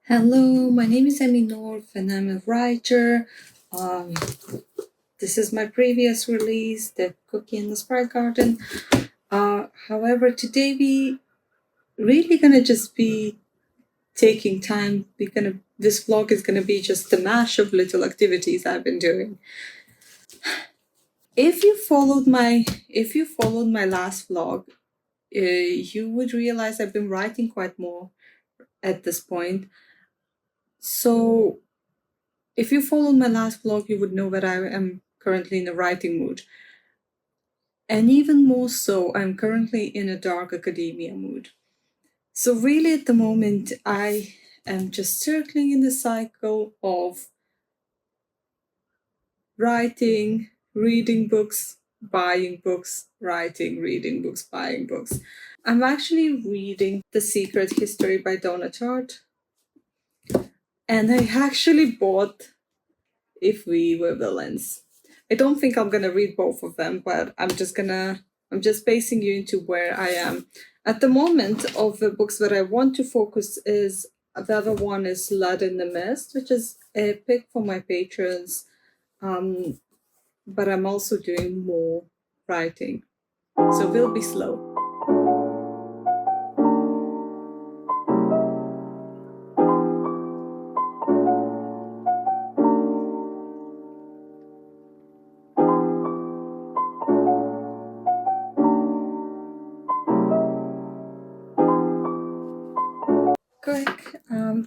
Hello, my name is Emmy North and I'm a writer. Um, this is my previous release, The Cookie and the Sprite Garden. However, today we really gonna just be taking time. This vlog is gonna be just a mash of little activities I've been doing. If you followed my last vlog, you would realize I've been writing quite more at this point. So if you followed my last vlog, you would know that I am currently in a writing mood. And even more so, I'm currently in a dark academia mood. So, really, at the moment, I am just circling in the cycle of writing, reading books, buying books, writing, reading books, buying books. I'm actually reading The Secret History by Donna Tartt. And I actually bought If We Were Villains. I don't think I'm gonna read both of them, but I'm just basing you into where I am. At the moment, of the books that I want to focus is the other one is Blood in the Mist, which is a pick for my patrons. But I'm also doing more writing. So we'll be slow.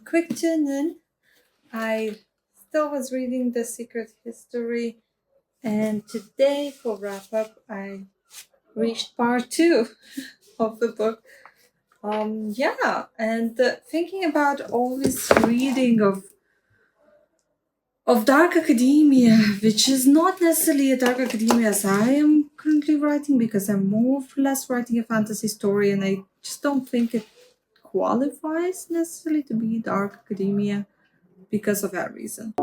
Quick tune in. I still was reading The Secret History, and today for wrap up, I reached part 2 of the book. Thinking about all this reading of dark academia, which is not necessarily a dark academia as I am currently writing, because I'm more or less writing a fantasy story, and I just don't think it qualifies necessarily to be dark academia because of that reason.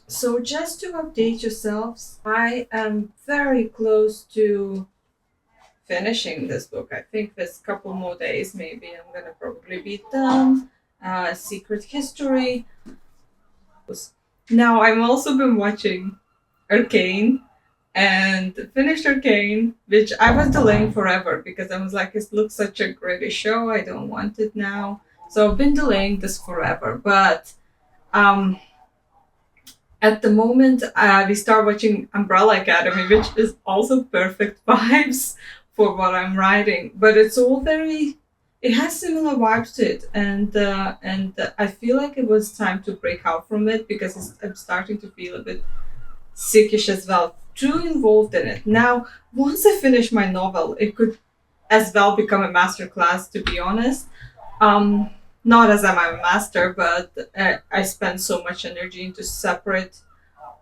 So, just to update yourselves, I am very close to finishing this book. I think there's a couple more days, maybe I'm gonna probably be done. Secret History. Now I've also been watching Arcane and finished Arcane, which I was delaying forever because I was like, it looks such a great show. I don't want it now. So I've been delaying this forever. But um, at the moment, we start watching Umbrella Academy, which is also perfect vibes for what I'm writing. But it's all very, it has similar vibes to it, and I feel like it was time to break out from it because I'm starting to feel a bit sickish as well. Too involved in it. Now, once I finish my novel, it could as well become a masterclass. To be honest, um, not as I'm a master, but I spend so much energy into separate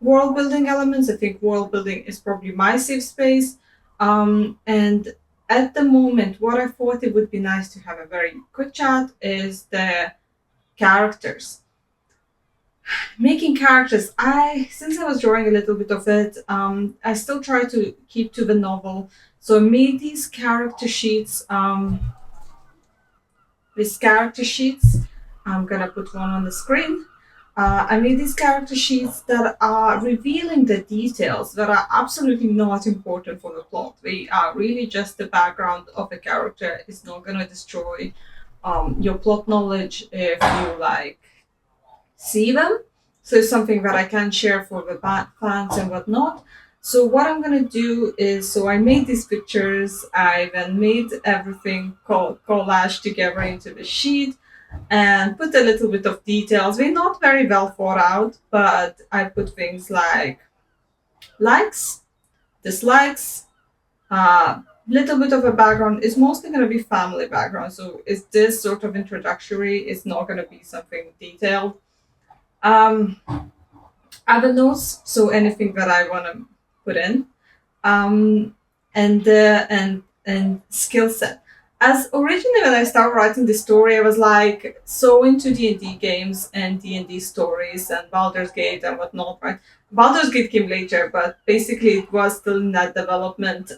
world building elements. I think world building is probably my safe space. And at the moment, what I thought it would be nice to have a very quick chat is the characters. Making characters. Since I was drawing a little bit of it, I still try to keep to the novel. So I made these character sheets. These character sheets. I'm gonna put one on the screen. I made these character sheets that are revealing the details that are absolutely not important for the plot. They are really just the background of the character. It's not gonna destroy your plot knowledge if you like see them. So it's something that I can share for the fans and whatnot. So what I'm gonna do is, so I made these pictures. I then made everything collage together into the sheet and put a little bit of details. They're not very well thought out, but I put things like likes, dislikes, little bit of a background. It's mostly going to be family background. So it's this sort of introductory. It's not going to be something detailed. Um, Other notes, so anything that I want to put in, um, and skill set. As originally when I started writing the story, I was like so into D&D games and D&D stories and Baldur's Gate and whatnot. Right, Baldur's Gate came later, but basically it was still in that development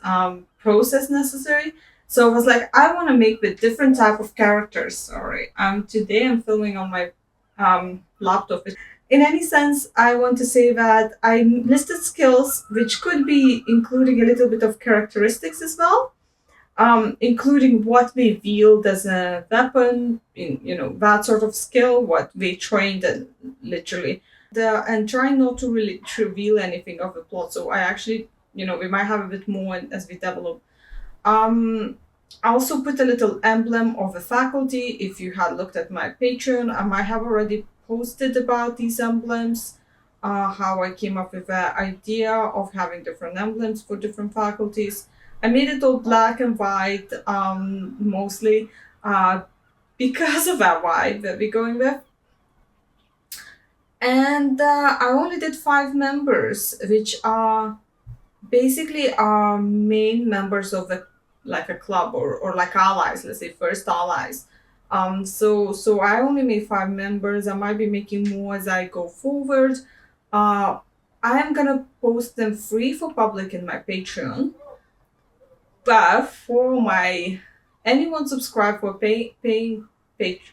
process necessary. So I was like, I want to make with different type of characters. Sorry, today I'm filming on my laptop. In any sense, I want to say that I listed skills which could be including a little bit of characteristics as well, including what we wield as a weapon, that sort of skill, what we trained and literally, and trying not to really reveal anything of the plot. So I actually, we might have a bit more as we develop. Um, I also put a little emblem of a faculty. If you had looked at my Patreon, I might have already posted about these emblems, how I came up with the idea of having different emblems for different faculties. I made it all black and white, mostly because of that vibe that we're going with. And I only did 5 members, which are basically are main members of the like a club or like allies, let's say first allies. So I only made 5 members. I might be making more as I go forward. I am gonna post them free for public in my Patreon, but for my anyone subscribe for paying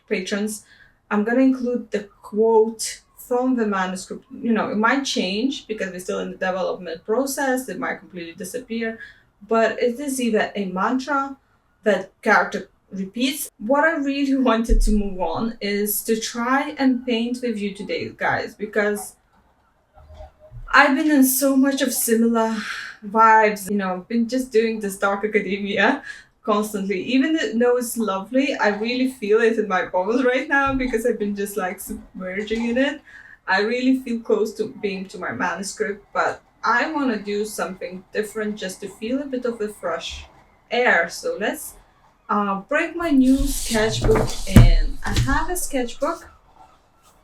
patrons, I'm gonna include the quote from the manuscript. It might change because we're still in the development process. It might completely disappear, but it is either a mantra that character repeats. What I really wanted to move on is to try and paint with you today, guys, because I've been in so much of similar vibes. I've been just doing this dark academia constantly. Even though it's lovely, I really feel it in my bones right now because I've been just like submerging in it. I really feel close to being to my manuscript, but I want to do something different just to feel a bit of the fresh air. So let's break my new sketchbook in. I have a sketchbook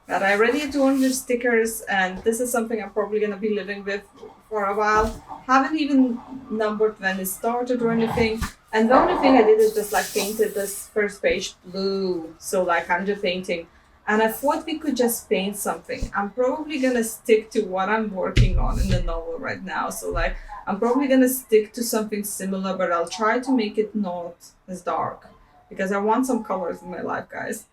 that I already adorned with stickers, and this is something I'm probably gonna be living with for a while. Haven't even numbered when it started or anything. And the only thing I did is just like painted this first page blue, so like I'm just painting. And I thought we could just paint something. I'm probably gonna stick to what I'm working on in the novel right now. So like I'm probably gonna stick to something similar, but I'll try to make it not as dark because I want some colors in my life, guys.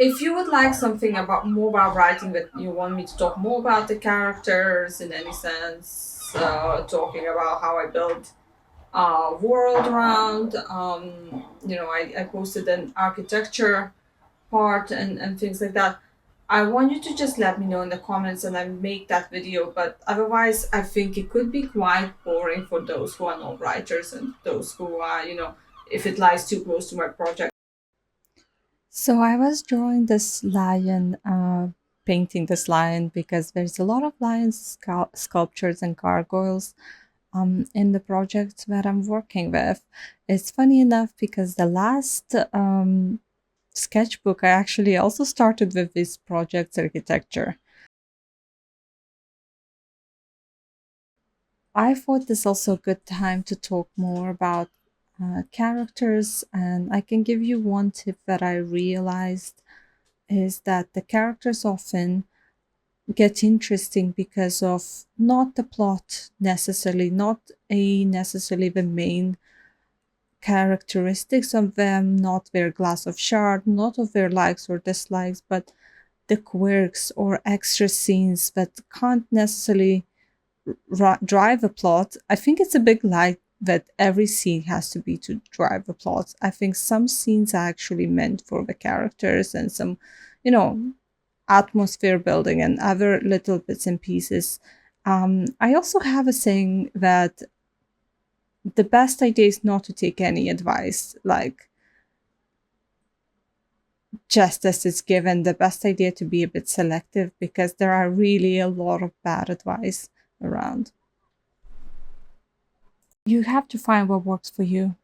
If you would like something about more about writing, that you want me to talk more about the characters in any sense, talking about how I built world around, I posted an architecture part and things like that. I want you to just let me know in the comments and I make that video. But otherwise, I think it could be quite boring for those who are not writers and those who are, if it lies too close to my project. So I was drawing this lion, painting this lion because there's a lot of lions sculptures and gargoyles in the project that I'm working with. It's funny enough because the last sketchbook I actually also started with this project's architecture. I thought this also a good time to talk more about characters, and I can give you one tip that I realized is that the characters often get interesting because of not the plot necessarily, not a necessarily the main characteristics of them, not their glass of shard, not of their likes or dislikes, but the quirks or extra scenes that can't necessarily drive a plot. I think it's a big lie that every scene has to be to drive a plot. I think some scenes are actually meant for the characters and some, you know, atmosphere building and other little bits and pieces. I also have a saying that the best idea is not to take any advice, like just as it's given, the best idea to be a bit selective because there are really a lot of bad advice around. You have to find what works for you.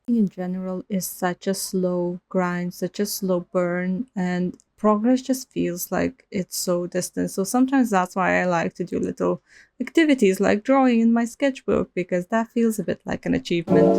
In general is such a slow grind, such a slow burn, and progress just feels like it's so distant. So sometimes that's why I like to do little activities like drawing in my sketchbook because that feels a bit like an achievement.